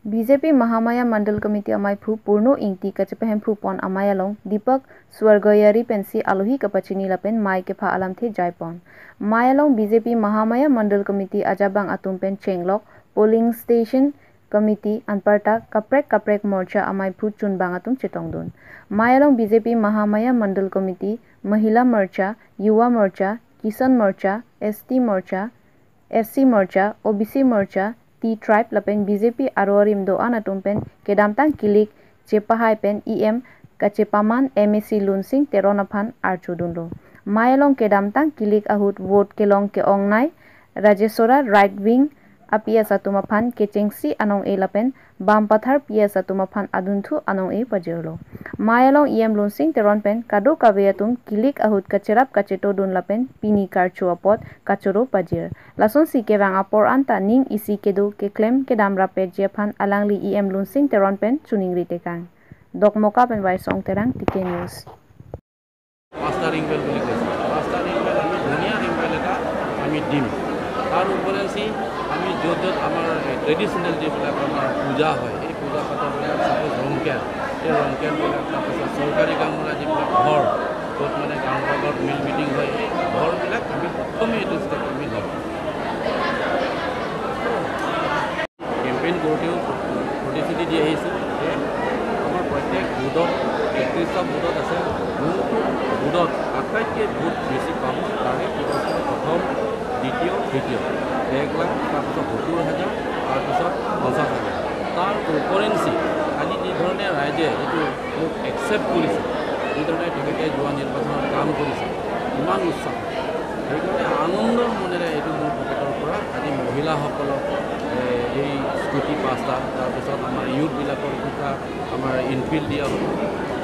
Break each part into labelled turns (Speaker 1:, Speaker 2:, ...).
Speaker 1: BJP Mahamaya मंडल committee अमायफु पूर्णो इंगति कचपहमफु पन अमायालों दीपक Swargiary Pence आलोही कपचिनी लपेन my के फा आलम थे जायपन मायालों बीजेपी महामाया मंडल कमिटी अजाबांग अतुमपेन चेंगलोक पोलिंग स्टेशन कमिटी अनपर्टा कप्रेक मोर्चा अमायफु चुनबांग अतुम चितोंगदुन मायालों बीजेपी महामाया मंडल committee महिला मोर्चा युवा मोर्चा किसान मोर्चा एसटी मोर्चा एससी मोर्चा ओबीसी मोर्चा टी ट्राइब लपेन बीजेपी आरोरिम दो अनातुम pen केदामतांग किलिक चेपाहाय pen EM कचेपामान MAC लुनसिंग तेरोनाफान आरचुदुनलो मायालों केदामतांग किलिक अहुत vote Kelong के ओंगनाय Rajeshwara right wing Apia सतुमाफान केचेंगसी Anong ए लपेन बामपथार पिया सतुमाफान अदुनथु अनोंग ए पजेरलो मायालों EM लुनसिंग तेरोन पेन कादो कावेयातुम किलिक अहुत कचेराप कचेतो दुन लपेन पिनी कारचो अपot कचरो पजेर लासन सिके वांग अपोर अंता निंग इसी केदो के क्लेम के दाम रापेट जेफान अलांगली ईएम लुनसिंग तेरोन पेन चुनिंग रिटेकांग डॉकमोका पेन वाई सोंग तेरांग टीके न्यूज़
Speaker 2: मास्टरिंग बेल বুলি কৈছে मास्टरिंग बेल আমি ধুনীয়া ৰিংবেল এটা আমি দিম তাৰ উপৰেঞ্চি আমি য'ত আমাৰ ট্ৰেডিশ্যনেল যিবিলাক আমাৰ পূজা হয় এই পূজা পাতলবিলাক সাপোজ ৰংকেন এই ৰংকেনবিলাক তাৰপিছত চৰকাৰী কামবিলাক যিবিলাক ঘৰ য'ত মানে গাঁৱৰ মিল মিটিং হয় এই ঘৰবিলাক আমি প্ৰথমে এইটো ষ্টেপ আমি ল'ম কেম্পেইন কৰোঁতেও প্ৰতিশ্ৰুতি দি আহিছোঁ যে আমাৰ প্ৰত্যেক বুথত 31টা বুথত আছে বুথত আটাইতকৈ বুথ বেছি পাম তাৰে প্ৰথম দ্বিতীয় তৃতীয় 1 লাখ তাৰপিছত 70,000 তাৰপিছত 50,000 তাৰ উপৰেঞ্চি আজি যিধৰণে ৰাইজে এইটো মোক একচেপ্ট কৰিছে যিধৰণে তেখেতে যোৱা নিৰ্বাচনত কাম কৰিছে ইমান উৎসাহ সেইকাৰণে আনন্দৰ মনেৰে এইটো মোৰ পকেটৰ পৰা আজি মহিলাসকলক এই স্কুটি 5টা তাৰপিছত আমাৰ ইউথবিলাকৰ দুটা আমাৰ ইনফিল্ড দিয়া হ'ব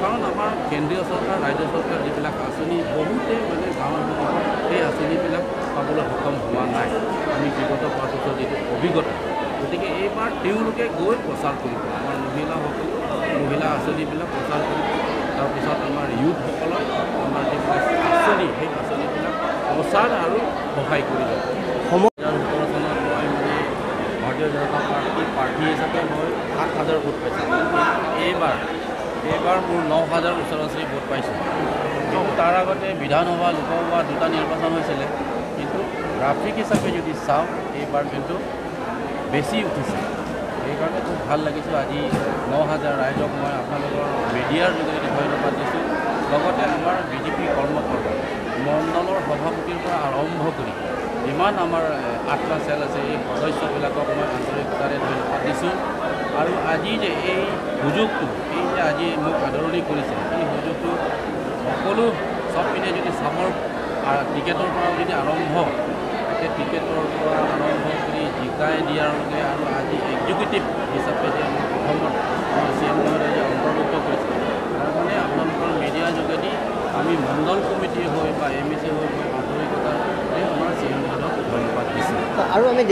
Speaker 2: কাৰণ আমাৰ কেন্দ্ৰীয় চৰকাৰ ৰাজ্য চৰকাৰ যিবিলাক আঁচনি বহুতে মানে গাঁৱৰ সেই আঁচনিবিলাক পাবলৈ সক্ষম হোৱা নাই আমি বিগত 5 বছৰ যিটো অভিজ্ঞতা গতিকে এইবাৰ তেওঁলোকে গৈ প্ৰচাৰ কৰিব আমাৰ মহিলা আঁচনিবিলাক প্ৰচাৰ কৰিব তাৰপিছত আমাৰ ইউথসকলক আমাৰ যিবিলাক আঁচনি সেই আঁচনিবিলাক প্ৰচাৰ আৰু সহায় কৰিব 2017 চনত মই মানে ভাৰতীয় জনতা পাৰ্টি হিচাপে মই 7,000 ভোট পাইছিলোঁ এইবাৰ মোৰ 9,000 ওচৰা-ওচৰি ভোট পাইছোঁ কিন্তু তাৰ আগতে বিধানসভা লোকসভা দুটা নিৰ্বাচন হৈছিলে কিন্তু গ্ৰাফিক হিচাপে যদি চাওঁ এইবাৰ কিন্তু বেছি উঠিছে সেইকাৰণে খুব ভাল লাগিছিল আজি 9,000 ৰাইজক মই আপোনালোকৰ মিডিয়াৰ যোগেদি ধন্যবাদ দিছোঁ লগতে আমাৰ বিজেপি কৰ্মকৰ্তা মণ্ডলৰ সভাপতিৰ পৰা আৰম্ভ কৰি যিমান আমাৰ আত্মা চেল আছে এই সদস্যবিলাকক মই আন্তৰিকতাৰে ধন্যবাদ দিছোঁ আৰু আজি যে এই সুযোগটো এই যে আজি মোক আদৰণি কৰিছে এই সুযোগটো সকলো চবপিনে যদি চামৰ টিকেটৰ পৰা যদি আৰম্ভ সেই টিকেটৰ পৰা আৰম্ভ কৰি জিকাই দিয়াৰলৈকে আৰু আজি এক্সিকিউটিভ হিচাপে যে আমাৰ প্ৰথমত আমাৰ চি এম মহোদয়ে অন্তৰ্ভুক্ত কৰিছে তাৰ মানে আপোনালোকৰ মিডিয়াৰ যোগেদি আমি মণ্ডল কমিটি হৈ বা এম এছ হৈ মই আন্তৰিকতাৰে আমাৰ চি এম মহোদয়ক ধন্যবাদ দিছোঁ আৰু আমি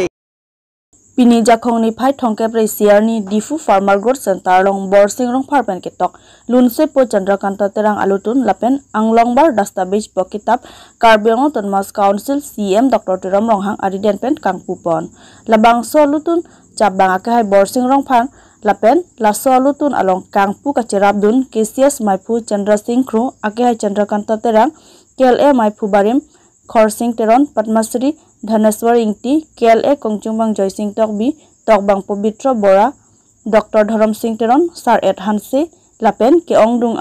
Speaker 3: Pini jakong ni phai thongke pre siar ni difu farmer growth center long borsing rong farpen ketok lunse po chandrakanta terang alutun lapen anglongbar dastabej po kitab karbyong tonmas council cm dr tiram ronghang ariden pen kangpupon labang so lutun cabang akai borsing rong phang lapen laso lutun along kangpu kacerabdun kcs maipu chandra singh kru akai chandrakanta terang kla maipu barim khorsing teron padmasri Dhaneswar Ingti, KLA Kongchungbang Joy Singh Tokbi, Tokbang Pabitra Bora, Dr. Dharam Singh Teron, Sar Et Hanse, Lapen, Keongdung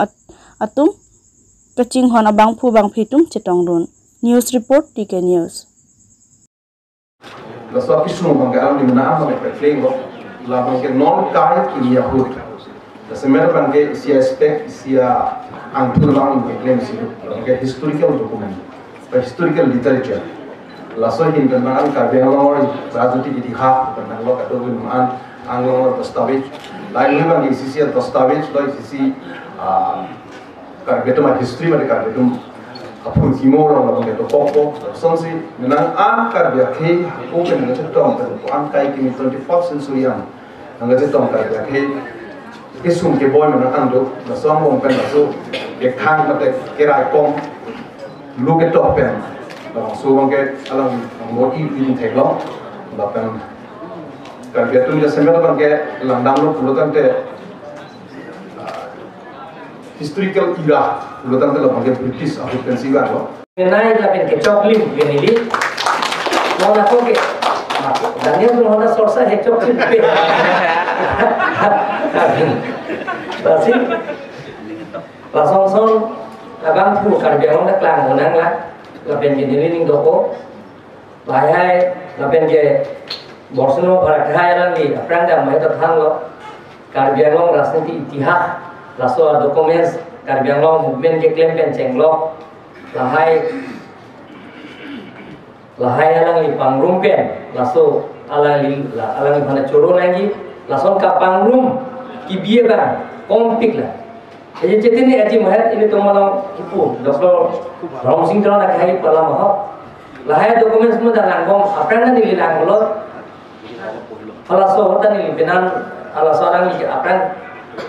Speaker 3: Atum, Kaching Hon Abang Pu Bang Pitum, Chetongdun. News Report, TK News.
Speaker 4: La sua kisung bang alam di mana apa mereka flengo, la bang ke non kai ini Yahud. La semera bang ke isia aspek isia angkul bang ke claim situ, bang ke historical document, historical literature. Laso hin kenangan karbengalor rajuti itihad kenangan katulun man anglor dastawej lain bang sisi dastawej loi sisi karbetum history mari karbetum apun kimor orang itu popo sonsi menang an karbekhe ko kenangan cetom kan kai kimi 24th century yang nang cetom karbekhe isum ke boy menang ando laso mong pen laso ke khang mate kerai kom lu ke topen so bang ke alam moti in thelo lapan Kalau itu dia semer bangke landang lo pulau tante historical era pulau tante lo bangke British occupancy kan lo.
Speaker 5: Naik lapin ke coklim ini, mau nak ke, dan dia pun hendak selesai ke coklim. Pasti, langsung abang tu kerja orang nak kelang menang lah, lapin ke diri ni doko, bahaya lapin ke borsuno perkaya lagi, apa yang dah mahu terhang lo, kerja orang rasanya itihad, langsung dokumen kerja orang movement ke klaim penceng lo. Lahai alang li pangrum pen laso alang li mana coro lagi lason ka pangrum ki biye bang kompik lah jadi cetini aji mahat ini to malam kipu doktor Ram Singh Tron nak hai pala mah lahai dokumen semua dah langgong apran ni li langgolot alaso hotan ni benan alaso alang li apran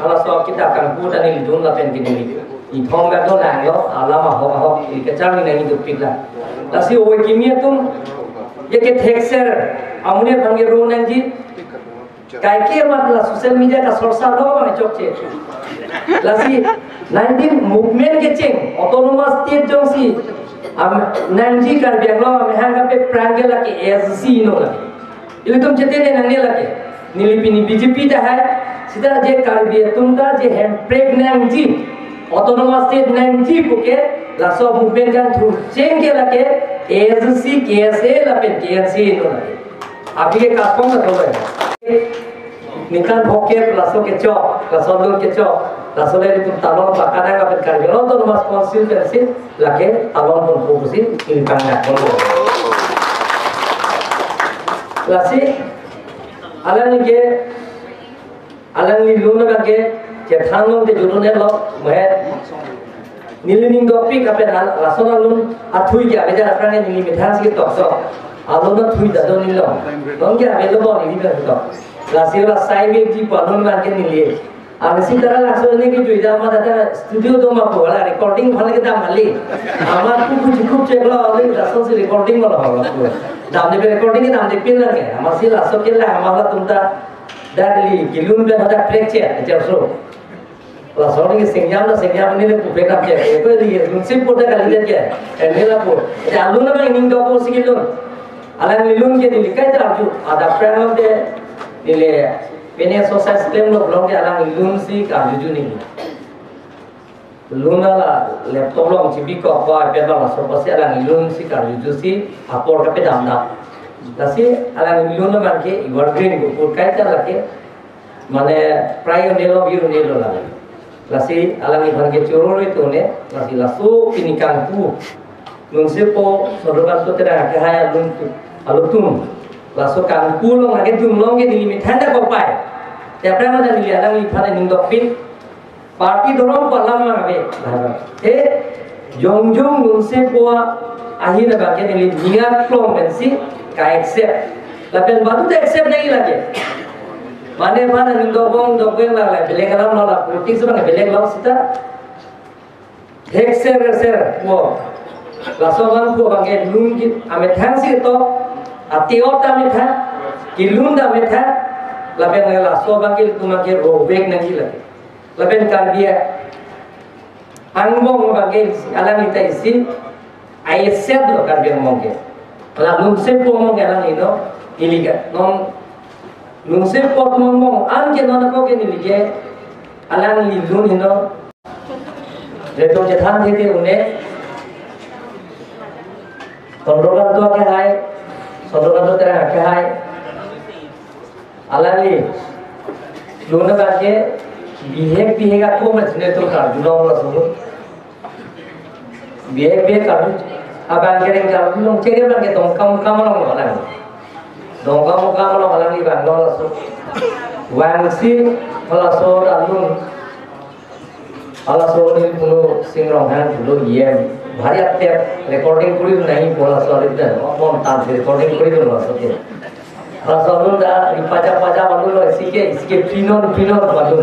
Speaker 5: alaso kita akan ku dan ni dun la pen kini Ithong gak do lang lo, alama hok ikecang ni nangi dupik lah. Lasi owe kimia tum, ye ke texer, amune panggil ruang ji, kai mat lah sosial media ka sorsa lo bang cokce. Lasi 19 movement ke ceng, autonomous state jongsi, nanji kar biang lo, mehanga pe pranggel lagi SC no lagi. Ini tum cete ne nangi lagi, nilipini BJP dah hai, sida je kar biang tum dah je hempreg nanji. Autonomous state nanji buke laso movement kan through change ke lake SC KSA lapin KSA no lake api ke kaspong ka thole nikan bhoke laso ke chok laso dul ke chok laso le tu talon pakana ka pet kar gelo autonomous council ke se lake talon pun fokusin ilkan na kono lasi alang ni luna ka ke Kethanong de jurune lo mahe nilining dopik ape rasona lun athui ke abeja aprane nili mithas ke tokso alona thui da do nilo non ke abe lo bo nili ka to lasila saibe ji padon ma ke nili আর इसी तरह लासोने की जो इधर हमारा studio तो मापो वाला recording वाले के दाम वाली हमारे कुछ चेक लो और लासों से रिकॉर्डिंग वाला होगा पूरा दाम दे पे रिकॉर्डिंग के दाम दे पिन लगे हमारे से लासों के लिए हमारा तुमटा डाली किलून पे होता ट्रैक चेक जैसो लासों के सिंगिया ने ले कुपे का चेक ये कोई ये मुझसे पोटा का लीडर क्या है मेरा पो चालू ना मैं इंग डॉको सिकिलून अलान लिलून के लिए कई तरह जो आधा फ्रेम दे ले Pene sosial sistem lo belum ke alang ilun si kajuju ni. Luna la laptop lo cibi ko apa iPad lo so pasti alang ilun si kajuju si apor ka pe damna. Lasi alang ilun lo man ke evergreen ko pur kai ta lake mane prayo nelo biru nelo la. Lasi alang ibhan ke choro itu ne lasi lasu pinikan pu. Nun se po sorokan to tera ke haya lun tu alutum. Laso kan pulo lagi jumlong ke dilimit handa ko pai tiap orang ada dilihat lagi pada ningdopin parti dorong palam ngabe jong nunse poa akhirnya bagian ini niat plong pensi ka accept lapen batu tak accept nahi lagi mana ningdopong dopeng lah beleg alam lah politik sebenarnya beleg lah sita hekser wo laso bang po bagian lungkit ame thansi to atiota में था किलुंदा में था लपेन गला सोबा के तुम्हारे रोबेक नहीं लगे लपेन कर दिया अंगों में बाकी अलग इतना इसी ऐसे तो कर दिया मोंगे लाभ लुंसे पोमोंगे अलग इनो इलिगा नॉन लुंसे पोमोंगों आन के नॉन को के निलिगे अलग लिलुन इनो रेटो जठान थे उन्हें तंडोलर तो क्या है Sodokan tu terang kahai, alali, luna baca, behave aku macam tu kan, junong lah semua, behave kan, abang kering kan, long ceri abang kita dongkam long malang, dongkam long malang ni bang long lah semua, wangsi malasor alun, alasor ni puno singrong han puno ye. भारी आते recording पूरी नहीं बोला sorry इधर कौन तार recording पूरी बोला सोचे और सब दा पाजा बालू लो इसके फिनोन बालू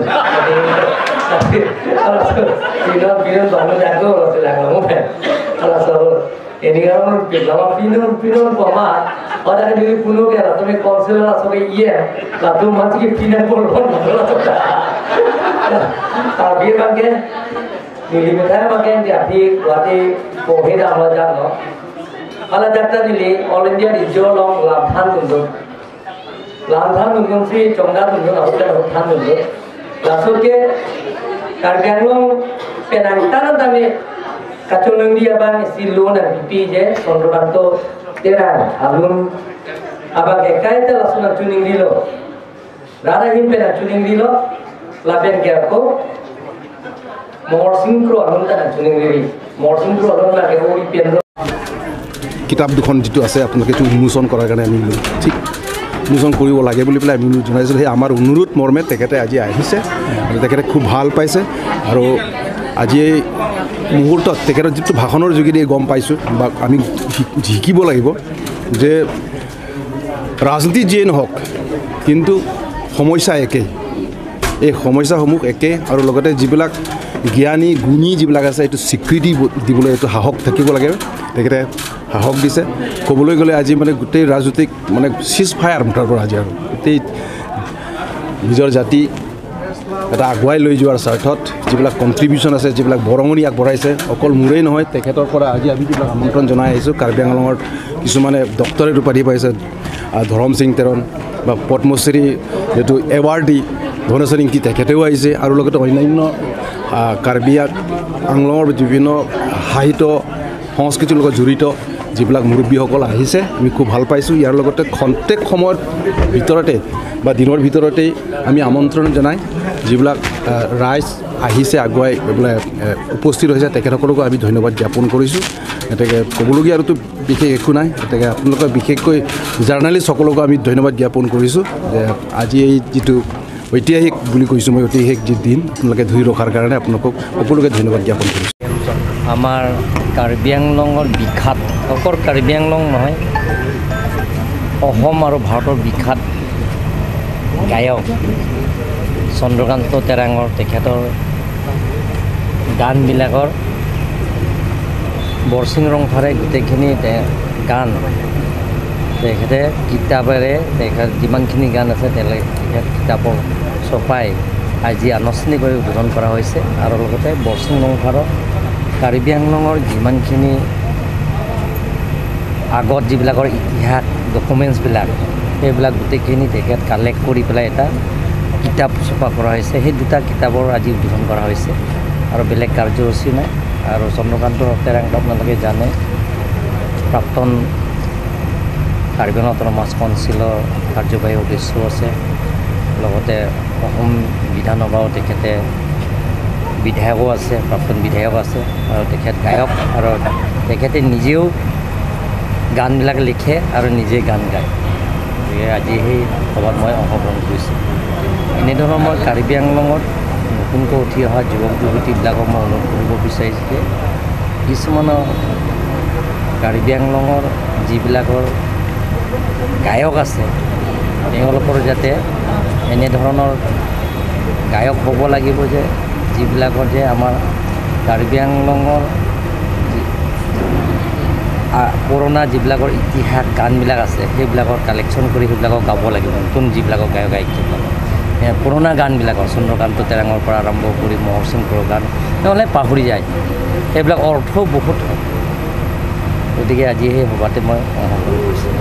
Speaker 5: फिनोन बालू जागो लो से लागलो मुझे और सब ini kan lama pinun pama orang ini puno ke lah tapi konselor sebagai iya lalu masih pinun polon tapi bagian nili metaya bagian jadi wati poheda alajan no alajan nili all India dijolong lamhan untuk si congda untuk aku kan lamhan untuk langsung ke karyanglong penangtaran kami kacung dia bang silun dan pipi je sonrobanto terang alun abang ekai te langsung cuning dilo rara himpe na cuning dilo laben kerko morsinkro alun ta cuning dili morsinkro alun la ke ori penro
Speaker 6: কিতাপ দুখন যেটো আছে আপোনালোকে এইটো উন্মোচন কৰাৰ কাৰণে আমি ঠিক উন্মোচন কৰিব লাগে বুলি পেলাই আমি জনাইছিলোঁ সেই আমাৰ অনুৰোধ মৰ্মে তেখেতে আজি আহিছে আৰু তেখেতে খুব ভাল পাইছে আৰু আজি এই মুহূৰ্তত তেখেতৰ যিটো ভাষণৰ যোগেদি গম পাইছোঁ বা আমি শিকিব লাগিব যে ৰাজনীতি যিয়ে নহওক কিন্তু সমস্যা একেই এই সমস্যাসমূহ একে আৰু লগতে যিবিলাক জ্ঞানী গুণী যিবিলাক আছে এইটো স্বীকৃতি দিবলৈ এইটো সাহস থাকিব লাগে তেখেতে সাহস দিছে ক'বলৈ গ'লে আজি মানে গোটেই ৰাজনৈতিক মানে চিজ ফায়াৰ মুঠাৰ পৰা আজি আৰু গোটেই নিজৰ জাতি এটা আগুৱাই লৈ যোৱাৰ স্বাৰ্থত যিবিলাক কণ্ট্ৰিবিউশ্যন আছে যিবিলাক বৰঙণি আগবঢ়াইছে অকল মোৰেই নহয় তেখেতৰ পৰা আজি আমি যিবিলাক আমন্ত্ৰণ জনাই আহিছোঁ কাৰ্বি আংলঙৰ কিছুমানে ডক্টৰেট উপাধি পাইছে ধৰম সিং তেৰণ বা পদ্মশ্ৰী যিটো এৱাৰ্ডি ধনেশ্বৰ ইংতি তেখেতেও আহিছে আৰু লগতে অন্যান্য কাৰ্বি আংলঙৰ বিভিন্ন সাহিত্য সংস্কৃতিৰ লগত জড়িত যিবিলাক মুৰব্বীসকল আহিছে আমি খুব ভাল পাইছোঁ ইয়াৰ লগতে খন্তেক সময়ৰ ভিতৰতে বা দিনৰ ভিতৰতেই আমি আমন্ত্ৰণ জনাই যিবিলাক ৰাইজ আহিছে আগুৱাই বোলে উপস্থিত হৈছে তেখেতসকলকো আমি ধন্যবাদ জ্ঞাপন কৰিছোঁ গতিকে ক'বলগীয়া আৰুতো বিশেষ একো নাই গতিকে আপোনালোকে বিশেষকৈ জাৰ্ণালিষ্টসকলকো আমি ধন্যবাদ জ্ঞাপন কৰিছোঁ যে আজি এই যিটো ঐতিহাসিক বুলি কৈছোঁ মই ঐতিহাসিক যি দিন আপোনালোকে ধৰি ৰখাৰ কাৰণে আপোনালোকক সকলোকে ধন্যবাদ জ্ঞাপন কৰিছোঁ
Speaker 5: আমাৰ কাৰ্বি আংলঙৰ বিখ্যাত অকল কাৰ্বি আংলং নহয় অসম আৰু ভাৰতৰ বিখ্যাত গায়ক চন্দ্ৰকান্ত তেৰাঙৰ তেখেতৰ গানবিলাকৰ বৰচিং ৰংফাৰে গোটেইখিনি গান তেখেতে কিতাপেৰে তেখেত যিমানখিনি গান আছে তেখেত কিতাপৰ ছপাই আজি আনুষ্ঠানিকভাৱে উদ্বোধন কৰা হৈছে আৰু লগতে বৰচিং ৰংফাৰৰ কাৰ্বি আংলঙৰ যিমানখিনি আগত যিবিলাকৰ ইতিহাস ডকুমেণ্টছবিলাক সেইবিলাক গোটেইখিনি তেখেত কালেক্ট কৰি পেলাই এটা কিতাপ ছপা কৰা হৈছে সেই দুটা কিতাপৰ আজি উদ্বোধন কৰা হৈছে আৰু বেলেগ কাৰ্যসূচী নাই আৰু চন্দ্ৰকান্ত তেৰাংক আপোনালোকে জানে প্ৰাক্তন কাৰ্বি আংলং অট'নমাছ কাউন্সিলৰ কাৰ্যবাহী সদস্য আছে লগতে অসম বিধানসভাও তেখেতে বিধায়কো আছে প্ৰাক্তন বিধায়ক আছে আৰু তেখেত গায়ক আৰু তেখেতে নিজেও গানবিলাক লিখে আৰু নিজে গান গায় গতিকে আজি সেই সভাত মই অংশগ্ৰহণ কৰিছোঁ এনেধৰণৰ মই কাৰ্বি আংলঙত নতুনকৈ উঠি অহা যুৱক যুৱতীবিলাকক মই অনুৰোধ কৰিব বিচাৰিছোঁ যে কিছুমানৰ কাৰ্বি আংলঙৰ যিবিলাকৰ গায়ক আছে তেওঁলোকৰ যাতে এনেধৰণৰ গায়ক হ'ব লাগিব যে যিবিলাকৰ যে আমাৰ কাৰ্বি আংলঙৰ পুৰণা যিবিলাকৰ ইতিহাস গানবিলাক আছে সেইবিলাকৰ কালেকশ্যন কৰি সেইবিলাকক গাব লাগিব নতুন যিবিলাকৰ গায়ক গায়িকাবিলাক পুৰণা গানবিলাকৰ চন্দ্ৰকান্ত তেৰাঙৰ পৰা আৰম্ভ কৰি মহৰ সিংহৰ গান নহ'লে পাহৰি যায় সেইবিলাক অৰ্থ বহুত গতিকে আজি সেই সভাতে মই অংশগ্ৰহণ কৰিছোঁ